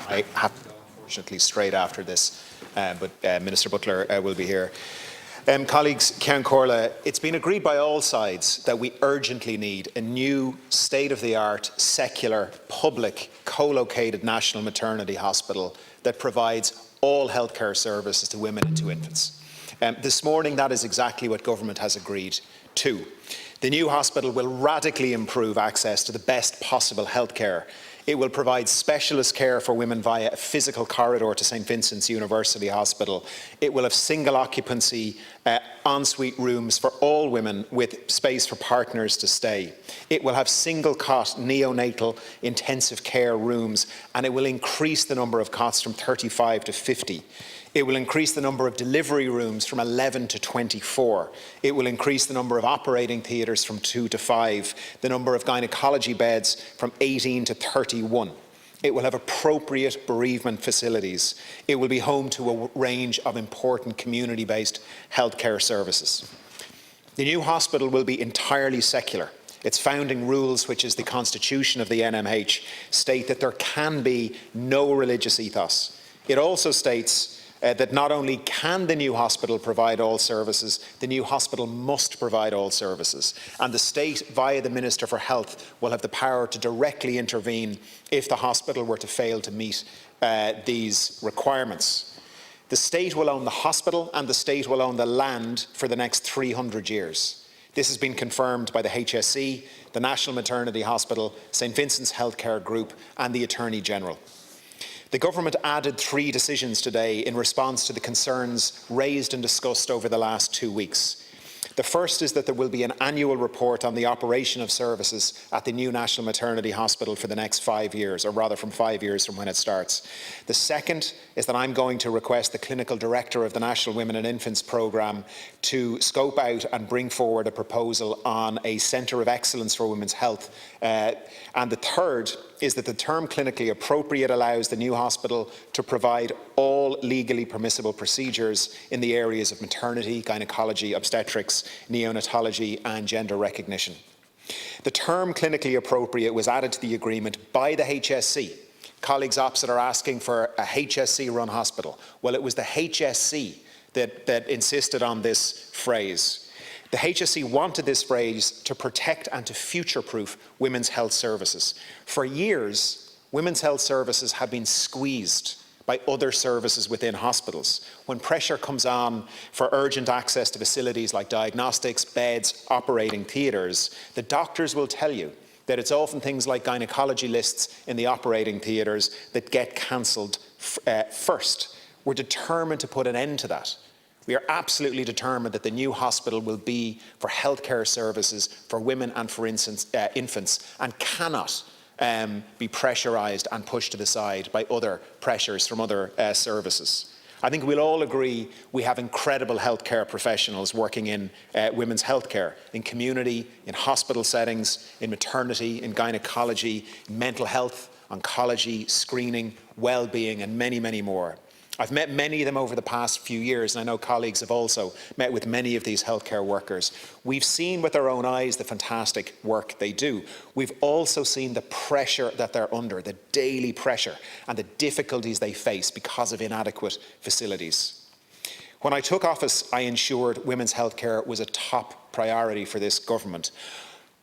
I have to go, unfortunately, straight after this, but Minister Butler will be here. Colleagues, Ceann Comhairle, it's been agreed by all sides that we urgently need a new state-of-the-art, secular, public, co-located national maternity hospital that provides all healthcare services to women and to infants. This morning, that is exactly what Government has agreed to. The new hospital will radically improve access to the best possible healthcare. It will provide specialist care for women via a physical corridor to St Vincent's University Hospital. It will have single occupancy ensuite rooms for all women with space for partners to stay. It will have single cot neonatal intensive care rooms, and it will increase the number of cots from 35 to 50. It will increase the number of delivery rooms from 11 to 24. It will increase the number of operating theatres from 2 to 5, the number of gynaecology beds from 18 to 31. It will have appropriate bereavement facilities. It will be home to a range of important community-based healthcare services. The new hospital will be entirely secular. Its founding rules, which is the constitution of the NMH, state that there can be no religious ethos. It also states that not only can the new hospital provide all services, the new hospital must provide all services. And the state, via the Minister for Health, will have the power to directly intervene if the hospital were to fail to meet these requirements. The state will own the hospital and the state will own the land for the next 300 years. This has been confirmed by the HSE, the National Maternity Hospital, St Vincent's Healthcare Group and the Attorney General. The Government added 3 decisions today in response to the concerns raised and discussed over the last 2 weeks. The first is that there will be an annual report on the operation of services at the new National Maternity Hospital for the next 5 years, or rather from 5 years from when it starts. The second is that I'm going to request the Clinical Director of the National Women and Infants Programme to scope out and bring forward a proposal on a Centre of Excellence for Women's Health. And the third is that the term clinically appropriate allows the new hospital to provide all legally permissible procedures in the areas of maternity, gynaecology, obstetrics, neonatology and gender recognition. The term clinically appropriate was added to the agreement by the HSE. Colleagues opposite are asking for a HSE-run hospital. Well, it was the HSE that insisted on this phrase. The HSE wanted this phrase to protect and to future-proof women's health services. For years, women's health services have been squeezed by other services within hospitals. When pressure comes on for urgent access to facilities like diagnostics, beds, operating theatres, the doctors will tell you that it's often things like gynaecology lists in the operating theatres that get cancelled first. We're determined to put an end to that. We are absolutely determined that the new hospital will be for healthcare services for women and for infants and cannot be pressurised and pushed to the side by other pressures from other services. I think we'll all agree we have incredible healthcare professionals working in women's healthcare, in community, in hospital settings, in maternity, in gynaecology, mental health, oncology, screening, well-being and many, many more. I've met many of them over the past few years, and I know colleagues have also met with many of these healthcare workers. We've seen with our own eyes the fantastic work they do. We've also seen the pressure that they're under, the daily pressure and the difficulties they face because of inadequate facilities. When I took office, I ensured women's healthcare was a top priority for this government.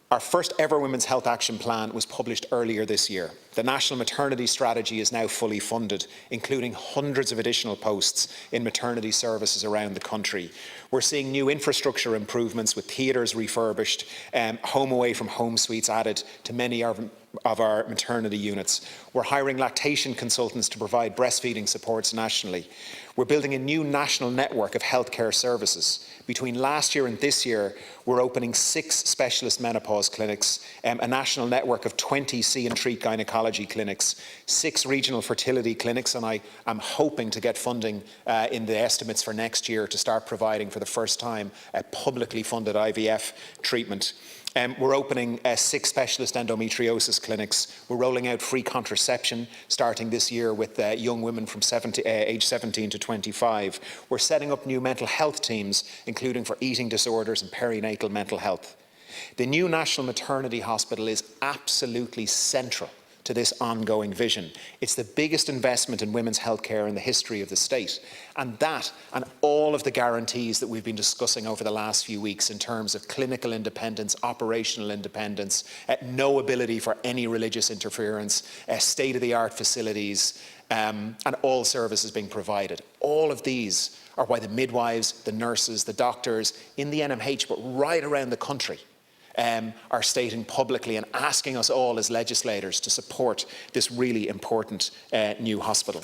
Our first ever Women's Health Action Plan was published earlier this year. The National Maternity Strategy is now fully funded, including hundreds of additional posts in maternity services around the country. We're seeing new infrastructure improvements with theatres refurbished, home away from home suites added to many of our maternity units. We're hiring lactation consultants to provide breastfeeding supports nationally. We're building a new national network of healthcare services. Between last year and this year, we're opening 6 specialist menopause clinics, a national network of 20 see and treat gynaecology clinics, 6 regional fertility clinics, and I am hoping to get funding in the estimates for next year to start providing for the first time a publicly funded IVF treatment. We're opening 6 specialist endometriosis clinics. We're rolling out free contraception starting this year with young women from age 17 to 25. We're setting up new mental health teams, including for eating disorders and perinatal mental health. The new National Maternity Hospital is absolutely central to to this ongoing vision. It's the biggest investment in women's healthcare in the history of the state. And that, and all of the guarantees that we've been discussing over the last few weeks in terms of clinical independence, operational independence, no ability for any religious interference, state-of-the-art facilities, and all services being provided. All of these are why the midwives, the nurses, the doctors in the NMH, but right around the country, are stating publicly and asking us all as legislators to support this really important new hospital.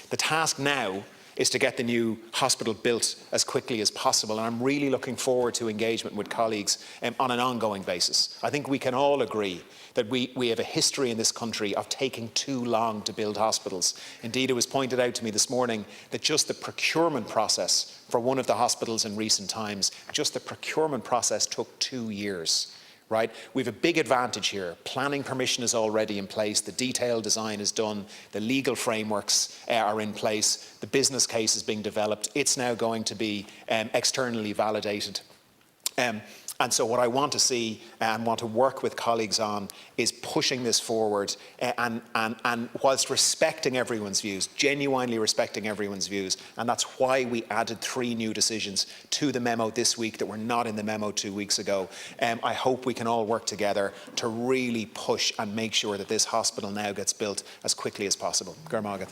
The task now is to get the new hospital built as quickly as possible, and I'm really looking forward to engagement with colleagues on an ongoing basis. I think we can all agree that we have a history in this country of taking too long to build hospitals. Indeed, it was pointed out to me this morning that just the procurement process for one of the hospitals in recent times, just the procurement process took 2 years. Right? We have a big advantage here. Planning permission is already in place, the detailed design is done, the legal frameworks are in place, the business case is being developed, it's now going to be externally validated. And so what I want to see and want to work with colleagues on is pushing this forward and whilst respecting everyone's views, genuinely respecting everyone's views. And that's why we added 3 new decisions to the memo this week that were not in the memo 2 weeks ago. I hope we can all work together to really push and make sure that this hospital now gets built as quickly as possible. Garmagat.